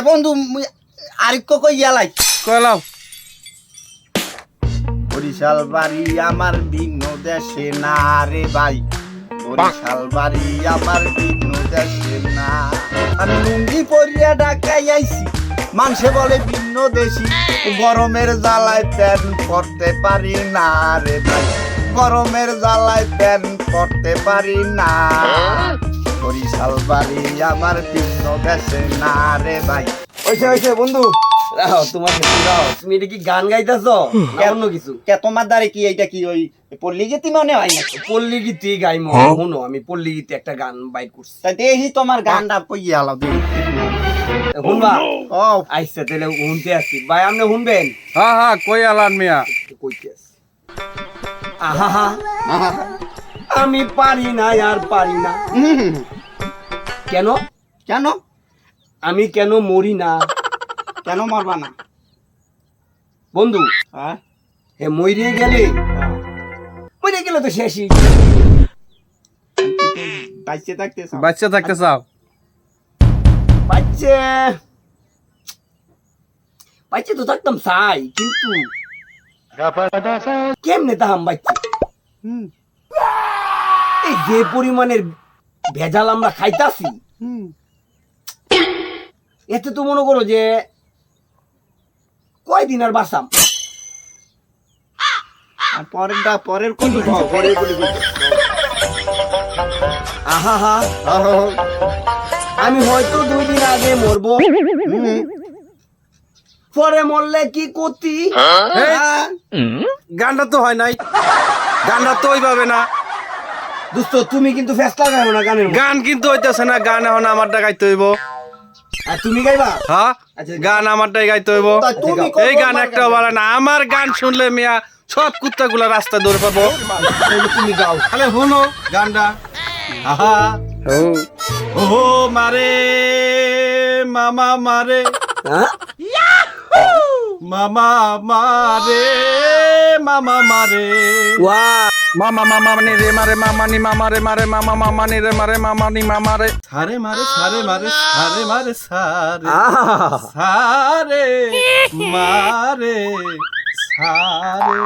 বন্ধু আরেক কই ইয়ালাই কইলাও বরিশাল বাড়ি আমার ভিন্ন দেশে না রে ভাই, বরিশাল বাড়ি আমার ভিন্ন দেশে না। আমি লুঙ্গি পরিয়া ঢাকায় আইছি, মানুষে বলে ভিন্ন দেশি। গরমের জ্বালায় প্যান্ট পরতে পারি না রে ভাই, গরমের জ্বালায় প্যান্ট পরতে পারি না। বরিশাল বাড়ি আমার ভিন্ন দেশে না রে ভাই। ওইসে বন্ধু রাও তোমার রাও, তুমি এটা কি গান গাইতেছ অন্য কিছু? কে তোমার দ্বারে কি এইটা কি ওই পল্লী গীতি মনে হয় না? পল্লী গীতি গাইমো শুনো, আমি পল্লী গীতি একটা গান বাইর করছি, তাই দেখি তোমার গানটা কইয়া আলাও দেখি শুনবা? ও আইসা তাহলে শুনতে আসছি ভাই, আপনি শুনবেন? হ্যাঁ হ্যাঁ কই আলান মিয়া কইতে আসছি। আহা আমি পারি না আর পারি না। কেন কেন আমি কেন মরি না? কেন মরবা না বন্ধু হ্যাঁ? হে মরিয়ে গেলে তো শেষই। বাইচে থাকতে চাও? বাচ্চা থাকতে চাও? বাচ্চা বাচ্চা তো থাকতাম চাই, কিন্তু কেমনে তাহাম বাচ্চা? হুম এই যে পরিমাণের ভেজাল আমরা খাইতাছি, হুম এতে তো মনে করো যে কয়দিন আর বাঁচাম। আর পরের কোন পরের বলি আহা আমি হয়তো 2 দিন আগে মরবো, পরে মরলে কি করতি? গানটা তো হয় নাই, গানটা তো ওইভাবে না। দোস্ত তুমি কিন্তু ফেসলা গাইবো না গানের মধ্যে। গান কিন্তু হইতেছে না, গান এখন আমারটা গাইতে হইব। আর তুমি গাইবা? হ্যাঁ আচ্ছা, গান আমারটাই গাইতে হইব। তা তুমি এই গান একটাও ভালো না, আমার গান শুনলে মিয়া সব কুত্তাগুলা রাস্তা দৌড়ে পাবো। তাহলে তুমি গাও। তাহলে শোনো গানটা। আহা ও মারে মামা মারে হ্যাঁ? মামা মারে মামা মারে ওয়াও, মামা মামা নি রে মারে মামা নি মামা রে মারে মামা মামা নি রে মারে মামা নি মামা রে সারে মারে সারে মারে সারে মারে সারে আহা সারে মারে সারে